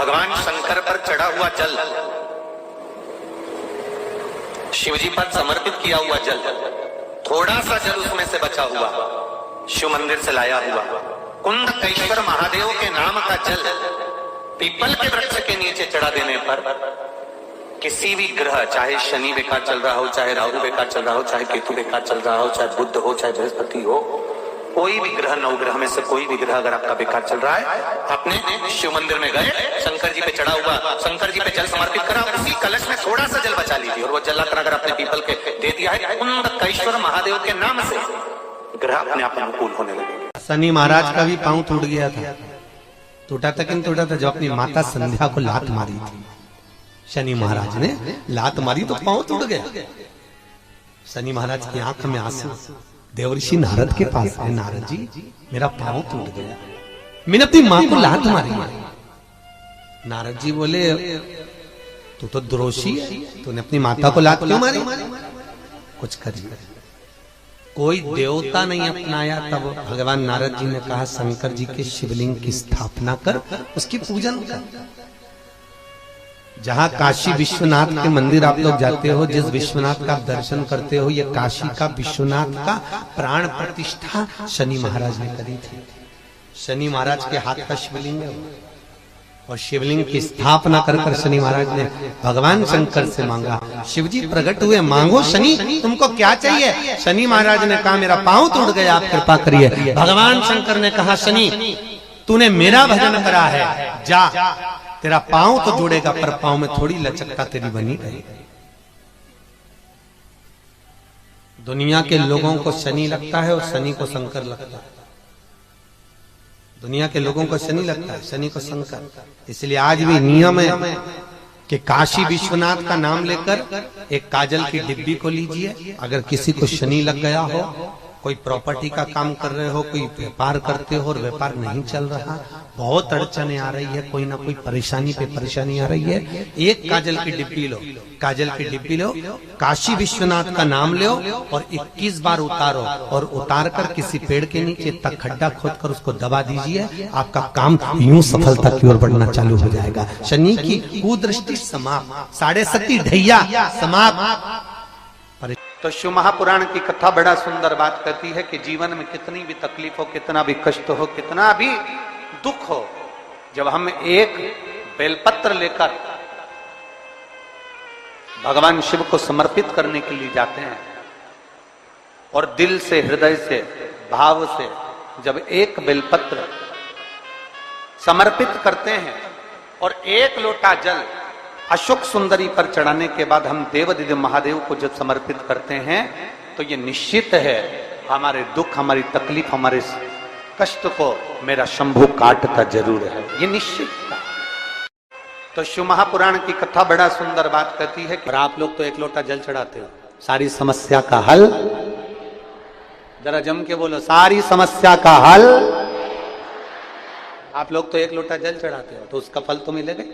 भगवान शंकर पर चढ़ा हुआ जल, शिवजी पर समर्पित किया हुआ जल, थोड़ा सा जल उसमें से बचा हुआ शिव मंदिर से लाया हुआ कुंडकेश्वर महादेव के नाम का जल पीपल के वृक्ष के नीचे चढ़ा देने पर किसी भी ग्रह, चाहे शनि बेकार चल रहा हो, चाहे राहु बेकार चल रहा हो, चाहे केतु बेकार चल रहा हो, चाहे बुध हो, चाहे बृहस्पति हो, कोई भी ग्रह, नवग्रह में से कोई भी ग्रह अगर आपका बेकार चल रहा है, अपने शिव मंदिर में गए, शंकर जी पे चढ़ा हुआ, शंकर जी पे जल समर्पित करा, उसी कलश में थोड़ा सा जल बचा लीजिए और वो जल अगर आपने पीपल के दे दिया है कुंडकेश्वर महादेव के नाम से, ग्रह अपने आप अनुकूल होने लगे। शनि महाराज का भी पांव टूट गया था। टूटा था कि टूटा था? जब अपनी माता संध्या को लात मारी थी, शनि महाराज ने लात मारी तो पांव टूट गया। शनि महाराज की आंख में आंसू, देवर्षि नारद के पास है, नारद जी मेरा पांव टूट गया, मैंने अपनी मां को लात मारी। नारद जी बोले तू तो द्रोषी है, तूने अपनी माता को लात क्यों मारी? कुछ करिए। कोई देवता नहीं अपनाया, तब भगवान नारद जी ने कहा शंकर जी के शिवलिंग की स्थापना कर, उसकी पूजन कर। जहां काशी विश्वनाथ के मंदिर आप लोग जाते हो, जिस विश्वनाथ का आप दर्शन करते हो, ये काशी का विश्वनाथ का प्राण प्रतिष्ठा शनि महाराज ने करी थी। शनि महाराज के हाथ का शिवलिंग है और शिवलिंग की स्थापना कर कर शनि महाराज ने भगवान शंकर से मांगा। शिवजी प्रकट हुए, मांगो शनि तुमको क्या चाहिए? शनि महाराज ने कहा मेरा पांव टूट गया, आप कृपा करिए। भगवान शंकर ने कहा शनि तूने मेरा भजन करा है, जा तेरा पांव तो जुड़ेगा पर पांव में थोड़ी लचकता तेरी बनी रहेगी। दुनिया के लोगों को शनि लगता है और शनि को शंकर लगता है। दुनिया के लोगों को शनि लगता है, शनि को शंकर। इसलिए आज भी नियम है कि काशी विश्वनाथ का नाम लेकर एक काजल की डिब्बी को लीजिए। अगर किसी को शनि लग गया हो, कोई प्रॉपर्टी का काम कर रहे हो, कोई व्यापार करते हो और व्यापार नहीं चल रहा, बहुत अड़चने आ रही है, कोई ना कोई परेशानी पे परेशानी आ रही है, एक काजल की डिब्बी लो, काजल की डिब्बी लो, काशी विश्वनाथ का नाम लो और 21 बार उतारो और उतार कर किसी पेड़ के नीचे तक खड्डा खोद कर उसको दबा दीजिए। आपका काम यूं सफलता की ओर बढ़ना चालू हो जाएगा। शनि की कुदृष्टि समाप्त, 7.5 ढैया समाप्त। तो शिव महापुराण की कथा बड़ा सुंदर बात कहती है कि जीवन में कितनी भी तकलीफ हो, कितना भी कष्ट हो, कितना भी दुख हो, जब हम एक बेलपत्र लेकर भगवान शिव को समर्पित करने के लिए जाते हैं और दिल से, हृदय से, भाव से जब एक बेलपत्र समर्पित करते हैं और एक लोटा जल अशोक सुंदरी पर चढ़ाने के बाद हम देवदिव्य महादेव को जब समर्पित करते हैं तो ये निश्चित है हमारे दुख, हमारी तकलीफ, हमारे कष्ट को मेरा शंभु काटता जरूर है, ये निश्चित था। तो शिव महापुराण की कथा बड़ा सुंदर बात कहती है कि आप लोग तो एक लोटा जल चढ़ाते हो, सारी समस्या का हल, जरा जम के बोलो, सारी समस्या का हल। आप लोग तो एक लोटा जल चढ़ाते हो तो उसका फल तो मिलेगा।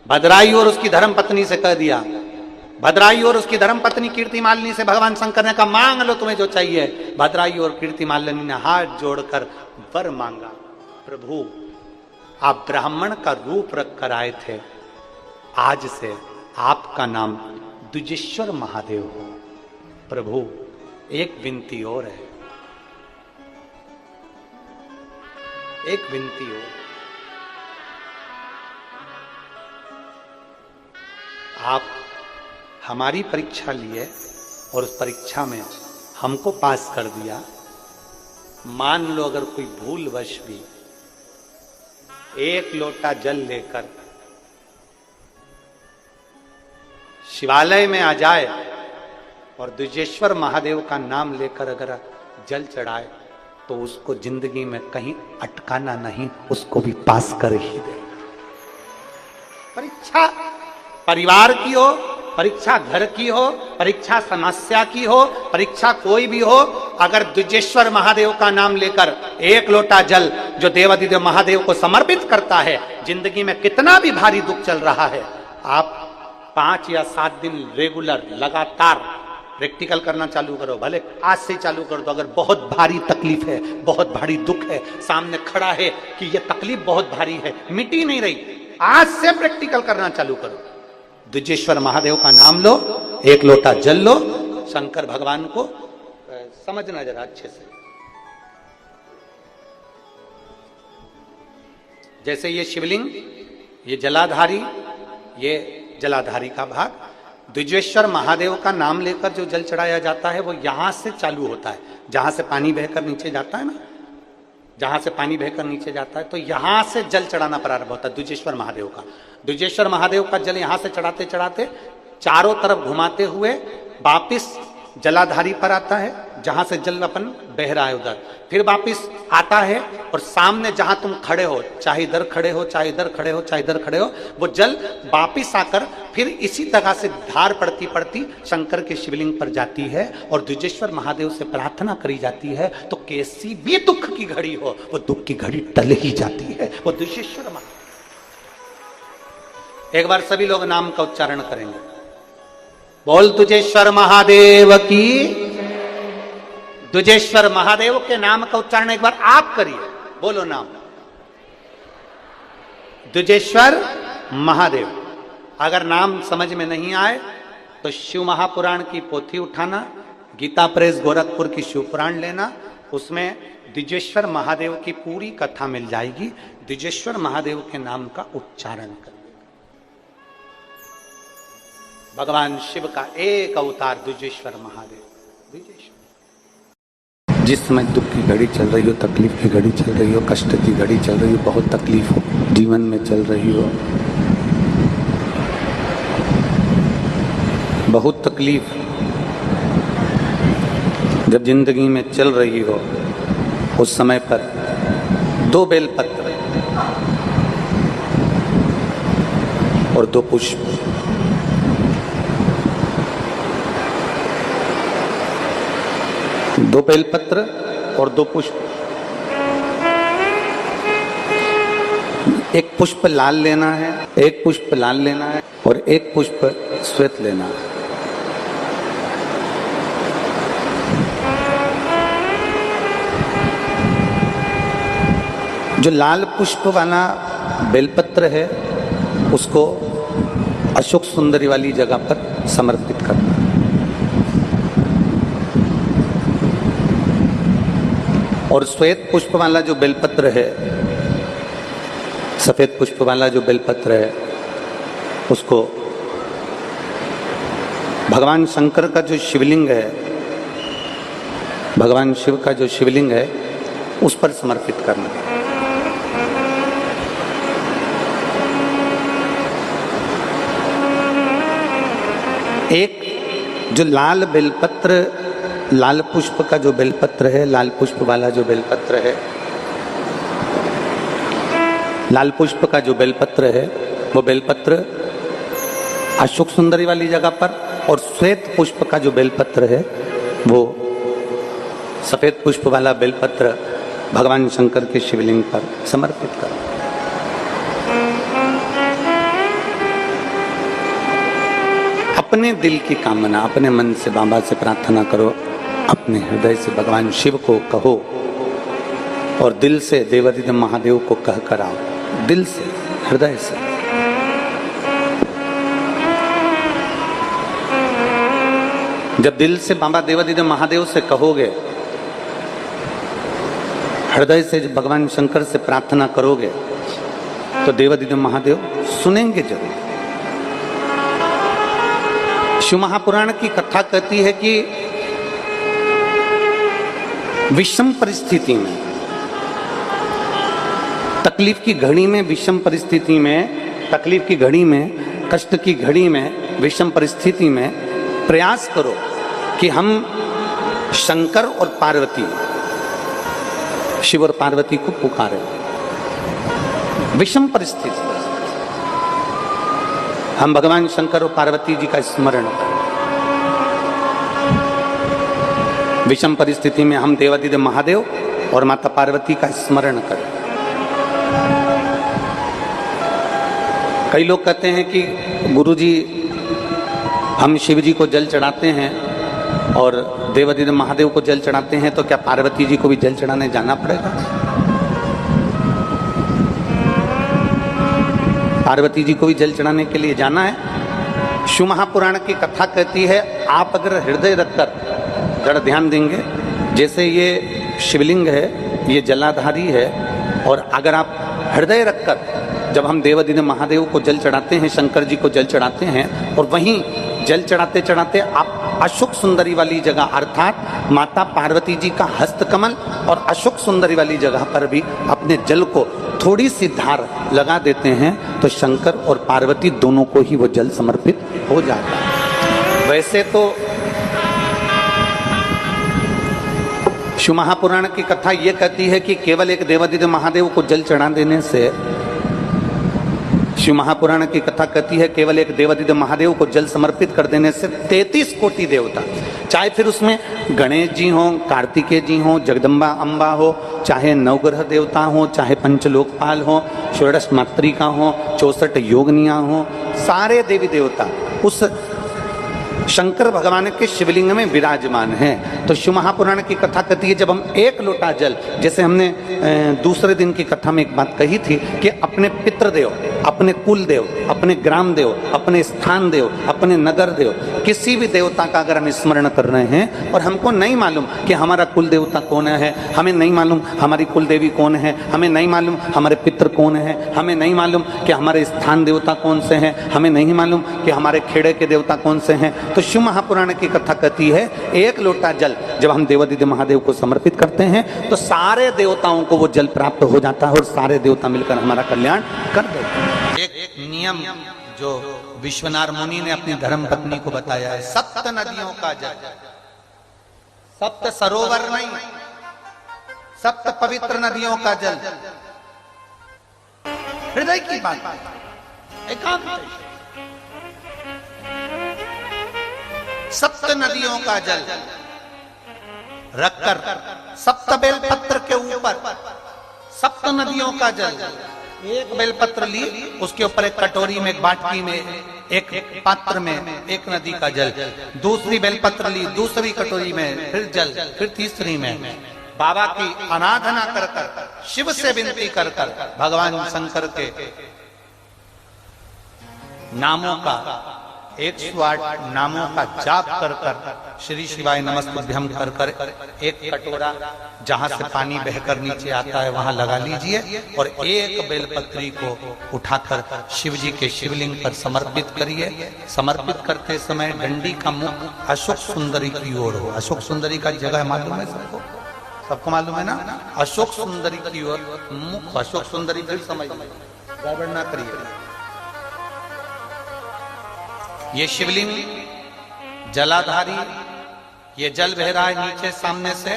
भद्राई और उसकी धर्म पत्नी से कह दिया, भद्राई और उसकी धर्म पत्नी कीर्तिमालिनी से भगवान शंकर ने कहा मांग लो तुम्हें जो चाहिए। भद्राई और कीर्तिमालिनी ने हाथ जोड़कर वर मांगा, प्रभु आप ब्राह्मण का रूप रख कर आए थे, आज से आपका नाम द्विजेश्वर महादेव हो। प्रभु एक विनती और है, एक विनती और, आप हमारी परीक्षा लिए और उस परीक्षा में हमको पास कर दिया। मान लो अगर कोई भूलवश भी एक लोटा जल लेकर शिवालय में आ जाए और द्विजेश्वर महादेव का नाम लेकर अगर जल चढ़ाए तो उसको जिंदगी में कहीं अटकाना नहीं, उसको भी पास कर ही दे। परीक्षा परिवार की हो, परीक्षा घर की हो, परीक्षा समस्या की हो, परीक्षा कोई भी हो, अगर द्विजेश्वर महादेव का नाम लेकर एक लोटा जल जो देवादिदेव महादेव को समर्पित करता है, जिंदगी में कितना भी भारी दुख चल रहा है, आप 5 या 7 दिन रेगुलर लगातार प्रैक्टिकल करना चालू करो, भले आज से चालू कर दो। अगर बहुत भारी तकलीफ है, बहुत भारी दुख है, सामने खड़ा है कि ये तकलीफ बहुत भारी है, मिटी नहीं रही, आज से प्रैक्टिकल करना चालू करो। द्विजेश्वर महादेव का नाम लो, एक लोटा जल लो, शंकर भगवान को समझना जरा अच्छे से। जैसे ये शिवलिंग, ये जलाधारी, ये जलाधारी का भाग, द्विजेश्वर महादेव का नाम लेकर जो जल चढ़ाया जाता है वो यहां से चालू होता है, जहां से पानी बहकर नीचे जाता है ना, जहां से पानी बहकर नीचे जाता है तो यहां से जल चढ़ाना प्रारंभ होता है द्विजेश्वर महादेव का। द्विजेश्वर महादेव का जल यहां से चढ़ाते चढ़ाते चारों तरफ घुमाते हुए वापिस जलाधारी पर आता है, जहां से जल अपन बह रहा है उधर, फिर वापिस आता है और सामने जहां तुम खड़े हो, चाहे इधर खड़े हो, चाहे इधर खड़े हो, चाहे इधर खड़े हो, वो जल वापिस आकर फिर इसी तरह से धार पड़ती पड़ती शंकर के शिवलिंग पर जाती है और द्विजेश्वर महादेव से प्रार्थना करी जाती है। तो कैसी भी दुख की घड़ी हो, वो दुख की घड़ी टल ही जाती है, वो द्विजेश्वर महादेव। एक बार सभी लोग नाम का उच्चारण करेंगे, बोल द्विजेश्वर महादेव की। द्विजेश्वर महादेव के नाम का उच्चारण एक बार आप करिए, बोलो नाम द्विजेश्वर महादेव। अगर नाम समझ में नहीं आए तो शिव महापुराण की पोथी उठाना, गीता प्रेस गोरखपुर की शिव पुराण लेना, उसमें द्विजेश्वर महादेव की पूरी कथा मिल जाएगी। द्विजेश्वर महादेव के नाम का उच्चारण कर, भगवान शिव का एक अवतार द्विजेश्वर महादेव। द्विजेश्वर जिस समय दुख की घड़ी चल रही हो, तकलीफ की घड़ी चल रही हो, कष्ट की घड़ी चल रही हो, बहुत तकलीफ हो जीवन में चल रही हो, बहुत तकलीफ जब जिंदगी में चल रही हो, उस समय पर 2 बेलपत्र और 2 पुष्प, दो बेलपत्र और 2 पुष्प, एक पुष्प लाल लेना है, एक पुष्प लाल लेना है और एक पुष्प श्वेत लेना है। जो लाल पुष्प वाला बेलपत्र है उसको अशोक सुंदरी वाली जगह पर समर्पित करना है। और श्वेत पुष्प वाला जो बेलपत्र है, सफेद पुष्प वाला जो बेलपत्र है, उसको भगवान शंकर का जो शिवलिंग है, भगवान शिव का जो शिवलिंग है उस पर समर्पित करना। एक जो लाल बेलपत्र, लाल पुष्प का जो बेलपत्र है, लाल पुष्प वाला जो बेलपत्र है, लाल पुष्प का जो बेलपत्र है वो बेलपत्र अशोक सुंदरी वाली जगह पर, और श्वेत पुष्प का जो बेलपत्र है वो सफेद पुष्प वाला बेलपत्र भगवान शंकर के शिवलिंग पर समर्पित करो। अपने दिल की कामना अपने मन से बाबा से प्रार्थना करो, अपने हृदय से भगवान शिव को कहो और दिल से देवादिदेव महादेव को कह कर आओ, दिल से, हृदय से। जब दिल से बाबा देवादिदेव महादेव से कहोगे, हृदय से भगवान शंकर से प्रार्थना करोगे तो देवादिदेव महादेव सुनेंगे जरूर। शिव महापुराण की कथा कहती है कि विषम परिस्थिति में, तकलीफ की घड़ी में, विषम परिस्थिति में, तकलीफ की घड़ी में, कष्ट की घड़ी में, विषम परिस्थिति में प्रयास करो कि हम शंकर और पार्वती, शिव और पार्वती को पुकारें। विषम परिस्थिति हम भगवान शंकर और पार्वती जी का स्मरण करें। विषम परिस्थिति में हम देवादिदेव महादेव और माता पार्वती का स्मरण करें। कई लोग कहते हैं कि गुरुजी हम शिव जी को जल चढ़ाते हैं और देवादिदेव महादेव को जल चढ़ाते हैं, तो क्या पार्वती जी को भी जल चढ़ाने जाना पड़ेगा? पार्वती जी को भी जल चढ़ाने के लिए जाना है। शिव महापुराण की कथा कहती है, आप अगर हृदय रखकर जरा ध्यान देंगे, जैसे ये शिवलिंग है, ये जलाधारी है, और अगर आप हृदय रखकर जब हम देवादिदेव महादेव को जल चढ़ाते हैं, शंकर जी को जल चढ़ाते हैं, और वहीं जल चढ़ाते चढ़ाते आप अशोक सुंदरी वाली जगह अर्थात माता पार्वती जी का हस्तकमल और अशोक सुंदरी वाली जगह पर भी अपने जल को थोड़ी सी धार लगा देते हैं तो शंकर और पार्वती दोनों को ही वो जल समर्पित हो जाता है। वैसे तो शिव महापुराण की कथा ये कहती है कि केवल एक देवादिदेव महादेव को जल चढ़ा देने से, शिव महापुराण की कथा कहती है केवल एक देवादिदेव महादेव को जल समर्पित कर देने से 33 कोटि देवता, चाहे फिर उसमें गणेश जी हों, कार्तिकेय जी हों, जगदम्बा अम्बा हो, चाहे नवग्रह देवता हो, चाहे पंचलोकपाल हो, षोडश मातृका हो, 64 योगनियां हो, सारे देवी देवता उस शंकर भगवान के शिवलिंग में विराजमान हैं। तो शिव महापुराण की कथा कहती है जब हम एक लोटा जल, जैसे हमने दूसरे दिन की कथा में एक बात कही थी कि अपने पितृदेव, अपने कुल देव, अपने ग्राम देव, अपने स्थान देव, अपने नगर देव, किसी भी देवता का अगर हम स्मरण कर रहे हैं और हमको नहीं मालूम कि हमारा कुल देवता कौन है, हमें नहीं मालूम हमारी कुल देवी कौन है, हमें नहीं मालूम हमारे पितृ कौन है, हमें नहीं मालूम कि हमारे स्थान देवता कौन से हैं, हमें नहीं मालूम कि हमारे खेड़े के देवता कौन से हैं, तो शिव महापुराण की कथा कहती है एक लोटा जल जब हम देवादिदेव महादेव को समर्पित करते हैं तो सारे देवताओं को वो जल प्राप्त हो जाता है और सारे देवता मिलकर हमारा कल्याण कर देते हैं। एक नियम जो विश्वनाथ मुनि ने अपनी धर्म पत्नी को बताया है, 7 नदियों का जल, 7 सरोवर नहीं, 7 पवित्र नदियों का जल, हृदय की बात, एकांत 7 नदियों का जल रखकर 7 बेलपत्र के ऊपर 7 नदियों का जल, एक बेलपत्र ली, उसके ऊपर एक कटोरी में, एक बाटकी में, एक पात्र में एक नदी का जल, दूसरी बेलपत्र ली, दूसरी कटोरी में फिर जल, फिर तीसरी में बाबा की आराधना कर कर, शिव से विनती कर कर, भगवान शंकर के नामों का 108 नामों का जाप कर कर, श्री शिवाय नमस्तुभ्यम कर कर एक कटोरा जहां से पानी बहकर नीचे आता है वहां लगा लीजिए और एक बेलपत्री को उठाकर शिव जी के शिवलिंग पर समर्पित करिए। समर्पित करते समय डंडी का मुख अशोक सुंदरी की ओर हो। अशोक सुंदरी का जगह मालूम है सबको? सबको मालूम है ना? अशोक सुंदरी की ओर मुख, अशोक सुंदरी फिर समझ गड़बड़ ना करिए। ये शिवलिंग जलाधारी, ये जल बह रहा है नीचे सामने से,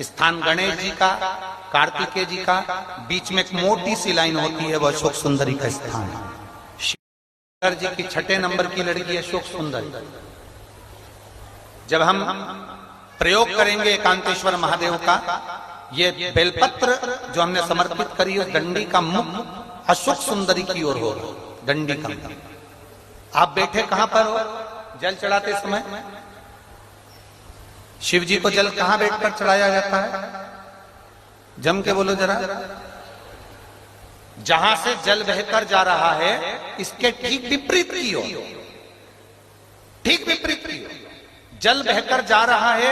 स्थान गणेश जी का, कार्तिकेय जी का, बीच में एक मोटी सी लाइन होती है, वो अशोक सुंदरी का स्थान है। शंकर जी की 6 नंबर की लड़की अशोक सुंदरी। जब हम प्रयोग करेंगे एकांतेश्वर महादेव का, ये बेलपत्र जो हमने समर्पित करी है, डंडी का मुख अशोक सुंदरी की ओर हो, डंडी का मुख। आप बैठे कहां पर हो जल चढ़ाते समय? शिव जी को जल कहां बैठकर चढ़ाया जाता है? जम के बोलो जरा। जहां से जल बहकर जा रहा है इसके ठीक विपरीत की ओर, ठीक विपरीत की ओर जल बहकर जा रहा है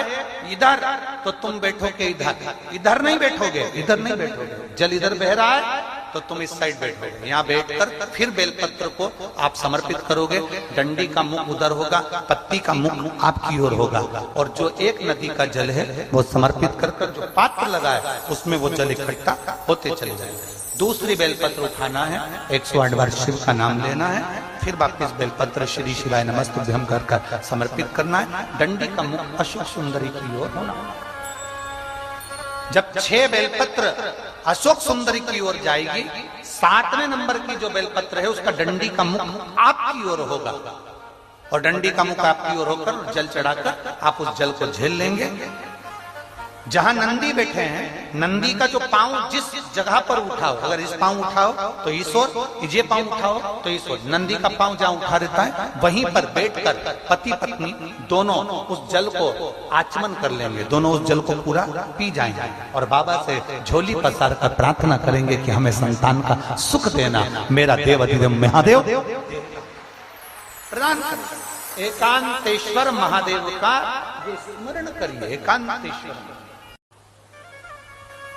इधर, तो तुम बैठोगे इधर, इधर नहीं बैठोगे, इधर नहीं बैठोगे। जल इधर बह रहा है तो तुम इस साइड बैठोगे। यहाँ बैठकर फिर बेलपत्र को आप समर्पित करोगे। डंडी का मुख उधर होगा, पत्ती का मुख आपकी ओर होगा, और जो एक नदी का जल है वो समर्पित कर कर जो पात्र लगा है उसमें वो जल इकट्ठा होते चले जाएंगे। दूसरी बेलपत्र उठाना है, 108 बार शिव का नाम लेना है, फिर वापिस बेलपत्र श्री शिवाय नमस्तुभ्यम कर कर समर्पित करना है। डंडी का मुख अशोक सुंदरी की ओर होना। जब 6 बेलपत्र अशोक सुंदरी की ओर जाएगी, 7वें नंबर की जो बेलपत्र है उसका डंडी का मुख आपकी ओर होगा, और डंडी का मुख आपकी ओर होकर जल चढ़ाकर आप उस जल को झेल लेंगे। जहां नंदी बैठे हैं, नंदी का जो पांव जिस जगह पर उठाओ, अगर इस पांव उठाओ तो ईश्वर, ये पांव उठाओ तो ईश्वर। नंदी का पांव जहां उठा रहता है वहीं पर बैठकर पति पत्नी दोनों उस जल को आचमन कर लेंगे, दोनों उस जल को पूरा पी जाएंगे और बाबा से झोली पसार कर प्रार्थना करेंगे कि हमें संतान का सुख देना, मेरा देव अधिदेव महादेव प्रदान करें। एकांतेश्वर महादेव का स्मरण करिए। एकांतेश्वर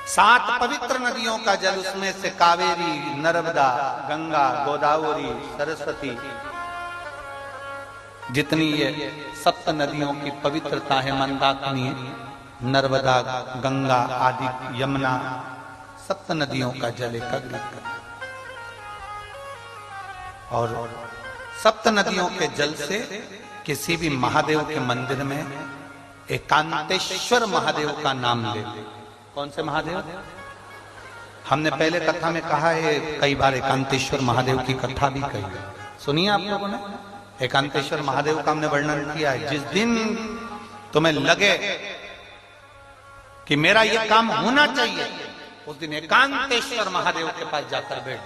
7 पवित्र नदियों का जल, उसमें से कावेरी, नर्मदा, गंगा, गोदावरी, सरस्वती, जितनी ये 7 नदियों की पवित्रता है, मंदाकिनी, नर्मदा, गंगा आदि, यमुना, 7 नदियों का जल एकत्रित कर और 7 नदियों के जल से किसी भी महादेव के मंदिर में एकांतेश्वर महादेव का नाम ले। कौन से महादेव? हमने पहले कथा में कहा है, कई बार एकांतेश्वर महादेव की कथा भी कही है, सुनिए आप लोगों ने। एकांतेश्वर महादेव का हमने वर्णन किया है। जिस दिन तुम्हें लगे कि मेरा ये काम होना चाहिए, उस दिन एकांतेश्वर महादेव के पास जाकर बैठ।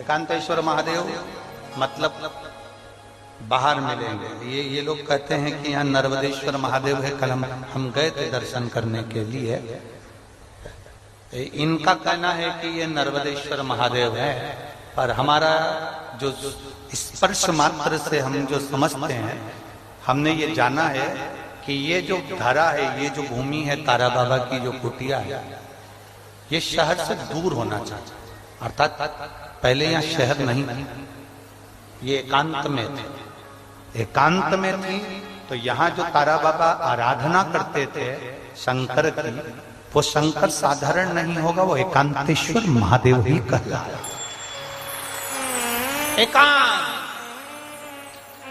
एकांतेश्वर महादेव मतलब बाहर मिलेंगे। ये लोग कहते हैं कि यहाँ नर्मदेश्वर महादेव है, कल हम गए थे दर्शन करने के लिए। इनका कहना है कि ये नर्मदेश्वर महादेव है, पर हमारा जो स्पर्श मात्र से हम जो समझते हैं, हमने ये जाना है कि ये जो धरा है, ये जो भूमि है तारा बाबा की जो कुटिया है, ये शहर से दूर होना चाहिए। अर्थात पहले यहाँ शहर नहीं थी, ये एकांत में थे। एकांत में थी तो यहाँ जो तारा बाबा आराधना करते थे शंकर की, वो शंकर साधारण नहीं होगा, वो एकांतेश्वर महादेव ही कहलाया। एकांत,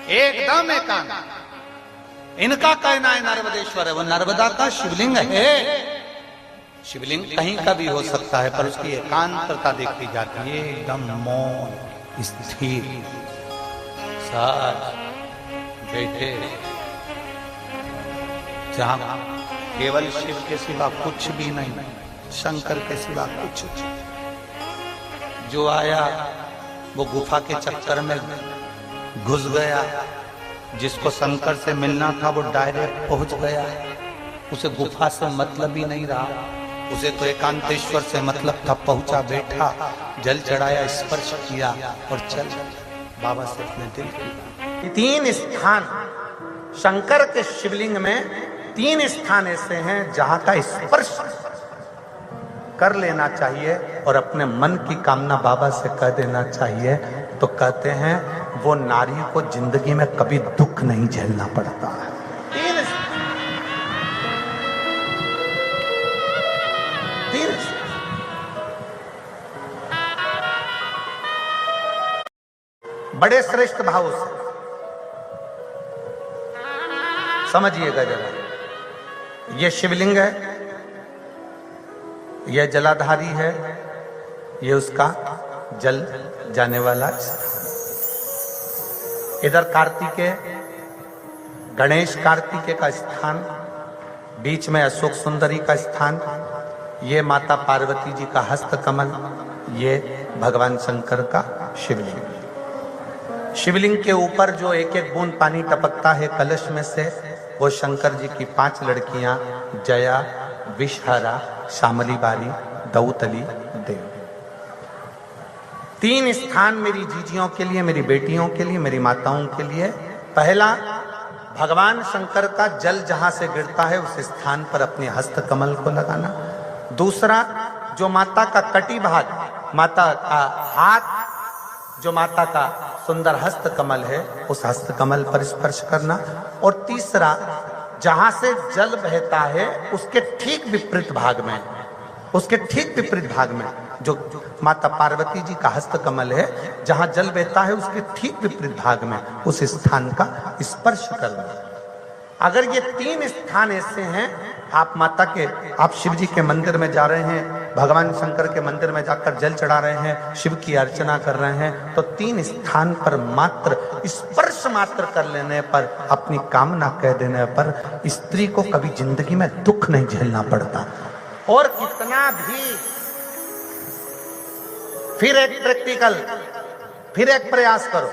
एकदम एकांत। इनका कहना है नर्मदेश्वर है, वो नर्मदा का शिवलिंग है। शिवलिंग कहीं का भी हो सकता है, पर उसकी एकांतता देखी जाती है, एकदम मौन स्थिर साथ बैठे, जहां केवल शिव के सिवा कुछ भी नहीं, शंकर के सिवा कुछ। जो आया वो गुफा के चक्कर में घुस गया, जिसको शंकर से मिलना था वो डायरेक्ट पहुंच गया, उसे गुफा से मतलब ही नहीं रहा, उसे तो एकांतेश्वर से मतलब था। पहुंचा, बैठा, जल चढ़ाया, स्पर्श किया और चल बाबा से अपने दिल की। 3 स्थान शंकर के शिवलिंग में, 3 स्थान ऐसे हैं जहां का स्पर्श कर लेना चाहिए और अपने मन की कामना बाबा से कह देना चाहिए। तो कहते हैं वो नारी को जिंदगी में कभी दुख नहीं झेलना पड़ता है। 3 बड़े श्रेष्ठ भाव से समझिएगा जरा। ये शिवलिंग है, यह जलाधारी है, ये उसका जल जाने वाला। इधर कार्तिकेय, गणेश कार्तिकेय का स्थान, बीच में अशोक सुंदरी का स्थान, ये माता पार्वती जी का हस्त कमल, ये भगवान शंकर का शिवलिंग। शिवलिंग के ऊपर जो एक एक बूंद पानी टपकता है कलश में से, वो शंकर जी की 5 लड़कियां, जया, विषहरा, शामली बारी, दौतली, देव। 3 स्थान मेरी जीजियों के लिए, मेरी बेटियों के लिए, मेरी माताओं के लिए। पहला, भगवान शंकर का जल जहां से गिरता है उस स्थान पर अपने हस्त कमल को लगाना। दूसरा, जो माता का कटी भाग, माता का हाथ, जो माता का सुंदर हस्त कमल है, उस हस्त कमल पर स्पर्श करना। और तीसरा, जहां से जल बहता है उसके ठीक विपरीत भाग में, उसके ठीक विपरीत भाग में जो माता पार्वती जी का हस्त कमल है, जहां जल बहता है उसके ठीक विपरीत भाग में उस स्थान का स्पर्श करना। अगर ये 3 स्थान ऐसे हैं, आप माता के, आप शिव जी के मंदिर में जा रहे हैं, भगवान शंकर के मंदिर में जाकर जल चढ़ा रहे हैं, शिव की अर्चना कर रहे हैं, तो 3 स्थान पर मात्र स्पर्श मात्र कर लेने पर, अपनी कामना कह देने पर स्त्री को कभी जिंदगी में दुख नहीं झेलना पड़ता। और कितना भी, फिर एक प्रैक्टिकल, फिर एक प्रयास करो।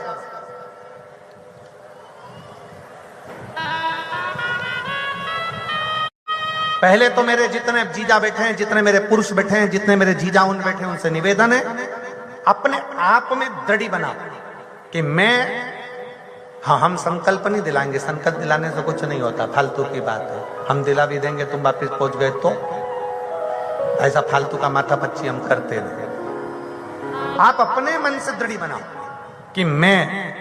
पहले तो मेरे जितने जीजा बैठे हैं, जितने मेरे पुरुष बैठे हैं, जितने मेरे जीजा उन बैठे हैं, उनसे निवेदन है, अपने आप में दृढ़ बनाओ कि मैं, हाँ, हम संकल्प नहीं दिलाएंगे, संकल्प दिलाने से कुछ नहीं होता, फालतू की बात है। हम दिला भी देंगे, तुम वापिस पहुंच गए तो ऐसा फालतू का माथा पच्ची हम करते रहे। आप अपने मन से दृढ़ बनाओ कि मैं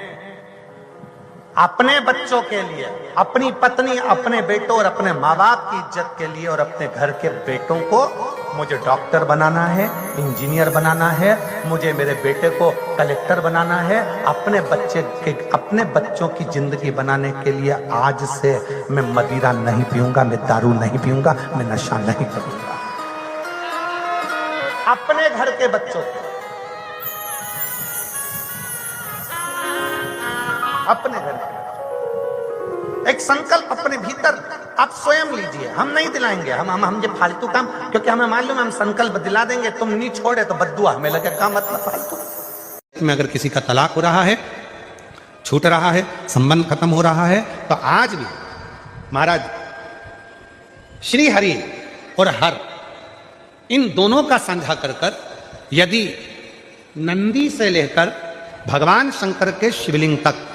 अपने बच्चों के लिए, अपनी पत्नी, अपने बेटों और अपने माँ बाप की इज्जत के लिए और अपने घर के बेटों को, मुझे डॉक्टर बनाना है, इंजीनियर बनाना है, मुझे मेरे बेटे को कलेक्टर बनाना है, अपने बच्चों की जिंदगी बनाने के लिए आज से मैं मदिरा नहीं पीऊंगा, मैं दारू नहीं पीऊंगा, मैं नशा नहीं करूंगा। अपने घर के बच्चों को, अपने घर के एक संकल्प अपने भीतर आप स्वयं लीजिए। हम नहीं दिलाएंगे, हम ये फालतू काम, क्योंकि हमें मालूम है हम संकल्प दिला देंगे, तुम नहीं छोड़े तो बद्दुआ हमें लगे, का मतलब फालतू। में अगर किसी का तलाक हो रहा है, छूट रहा है, संबंध खत्म हो रहा है, तो आज भी महाराज श्री हरि और हर, इन दोनों का साझा कर यदि नंदी से लेकर भगवान शंकर के शिवलिंग तक,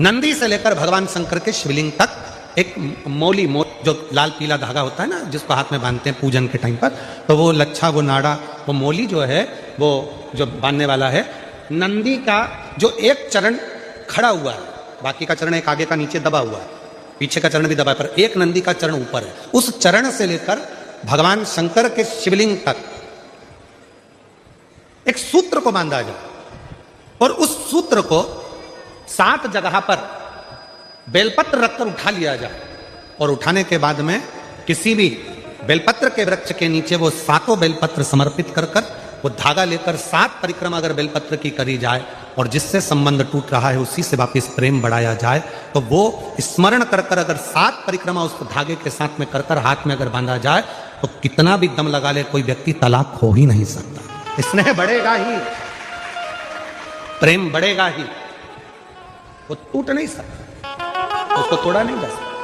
नंदी से लेकर भगवान शंकर के शिवलिंग तक एक मौली, जो लाल पीला धागा होता है ना, जिसको हाथ में बांधते हैं पूजन के टाइम पर, तो वो लच्छा, वो नाड़ा, वो मौली जो है, वो जो बांधने वाला है, नंदी का जो एक चरण खड़ा हुआ है, बाकी का चरण एक आगे का नीचे दबा हुआ है, पीछे का चरण भी दबा है, पर एक नंदी का चरण ऊपर है। उस चरण से लेकर भगवान शंकर के शिवलिंग तक एक सूत्र को बांधा जाए और उस सूत्र को 7 जगह पर बेलपत्र रखकर उठा लिया जाए, और उठाने के बाद में किसी भी बेलपत्र के वृक्ष के नीचे वो 7 बेलपत्र समर्पित कर वो धागा लेकर 7 परिक्रमा अगर बेलपत्र की करी जाए और जिससे संबंध टूट रहा है उसी से वापिस प्रेम बढ़ाया जाए, तो वो स्मरण कर अगर 7 परिक्रमा उस धागे के साथ में कर हाथ में अगर बांधा जाए, तो कितना भी दम लगा ले कोई व्यक्ति तलाक हो ही नहीं सकता। स्नेह बढ़ेगा ही, प्रेम बढ़ेगा ही, वो टूट नहीं सकता, उसको तोड़ा नहीं जा सकता।